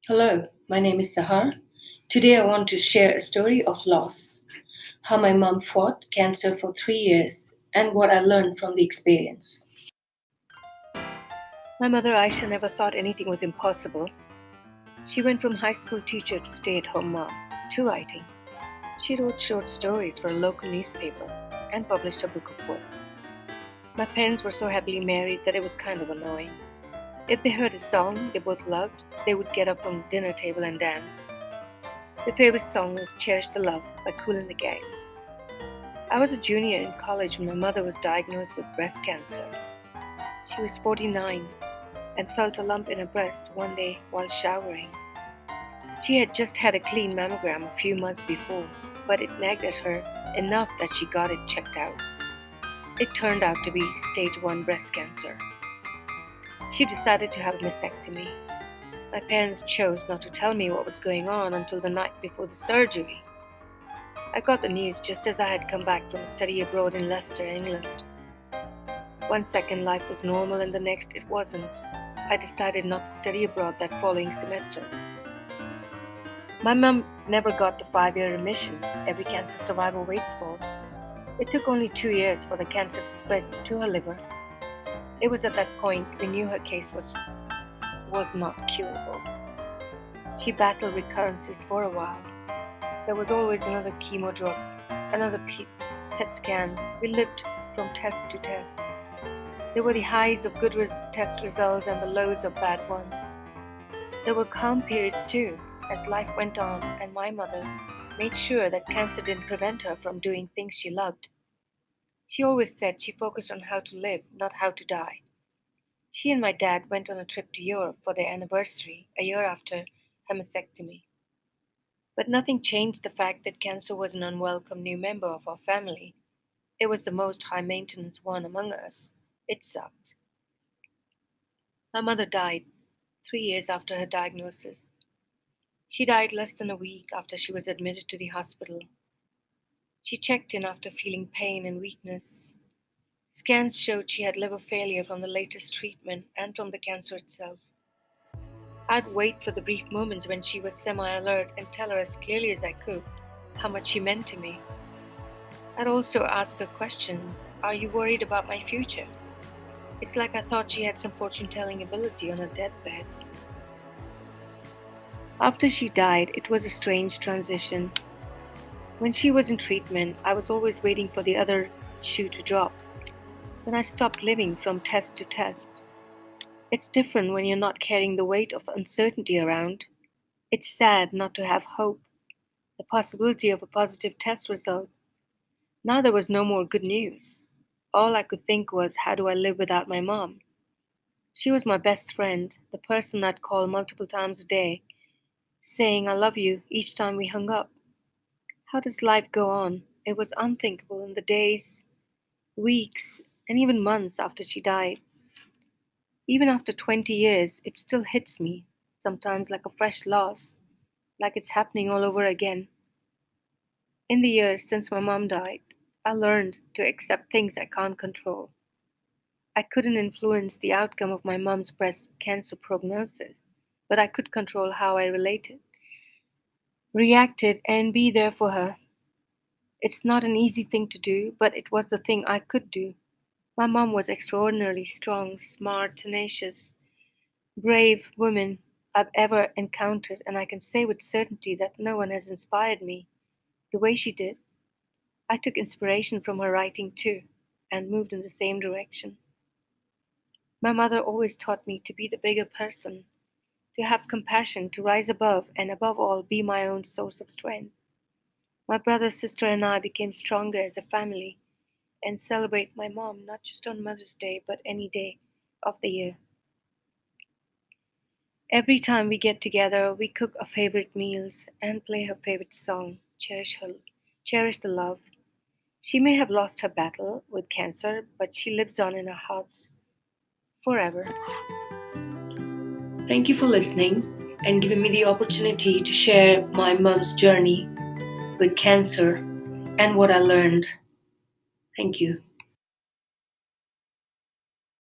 Hello, my name is Sahar. Today I want to share a story of loss, how my mom fought cancer for 3 years, and what I learned from the experience. My mother Aisha never thought anything was impossible. She went from high school teacher to stay at home mom to writing. She wrote short stories for a local newspaper and published a book of poems. My parents were so happily married that it was kind of annoying. If they heard a song they both loved, they would get up from the dinner table and dance. Their favorite song was Cherish the Love by Kool and the Gang. I was a junior in college when my mother was diagnosed with breast cancer. She was 49 and felt a lump in her breast one day while showering. She had just had a clean mammogram a few months before, but it nagged at her enough that she got it checked out. It turned out to be stage 1 breast cancer. She decided to have a mastectomy. My parents chose not to tell me what was going on until the night before the surgery. I got the news just as I had come back from a study abroad in Leicester, England. One second life was normal and the next it wasn't. I decided not to study abroad that following semester. My mum never got the 5-year remission every cancer survivor waits for. It took only 2 years for the cancer to spread to her liver. It was at that point we knew her case was not curable. She battled recurrences for a while. There was always another chemo drug, another PET scan. We lived from test to test. There were the highs of good test results and the lows of bad ones. There were calm periods too, as life went on, and my mother made sure that cancer didn't prevent her from doing things she loved. She always said she focused on how to live, not how to die. She and my dad went on a trip to Europe for their anniversary a year after her mastectomy. But nothing changed the fact that cancer was an unwelcome new member of our family. It was the most high maintenance one among us. It sucked. My mother died 3 years after her diagnosis. She died less than a week after she was admitted to the hospital. She checked in after feeling pain and weakness. Scans showed she had liver failure from the latest treatment and from the cancer itself. I'd wait for the brief moments when she was semi-alert and tell her as clearly as I could how much she meant to me. I'd also ask her questions. Are you worried about my future? It's like I thought she had some fortune-telling ability on her deathbed. After she died, it was a strange transition. When she was in treatment, I was always waiting for the other shoe to drop. Then I stopped living from test to test. It's different when you're not carrying the weight of uncertainty around. It's sad not to have hope, the possibility of a positive test result. Now there was no more good news. All I could think was, how do I live without my mom? She was my best friend, the person I'd call multiple times a day, saying I love you each time we hung up. How does life go on? It was unthinkable in the days, weeks, and even months after she died. Even after 20 years, it still hits me, sometimes like a fresh loss, like it's happening all over again. In the years since my mom died, I learned to accept things I can't control. I couldn't influence the outcome of my mom's breast cancer prognosis, but I could control how I reacted, and be there for her. It's not an easy thing to do, but it was the thing I could do. My mom was extraordinarily strong, smart, tenacious, brave woman I've ever encountered, and I can say with certainty that no one has inspired me the way she did. I took inspiration from her writing too, and moved in the same direction. My mother always taught me to be the bigger person, to have compassion, to rise above, and above all, be my own source of strength. My brother, sister, and I became stronger as a family and celebrate my mom not just on Mother's Day, but any day of the year. Every time we get together, we cook our favorite meals and play her favorite song, Cherish the Love. She may have lost her battle with cancer, but she lives on in our hearts forever. Thank you for listening and giving me the opportunity to share my mom's journey with cancer and what I learned. Thank you.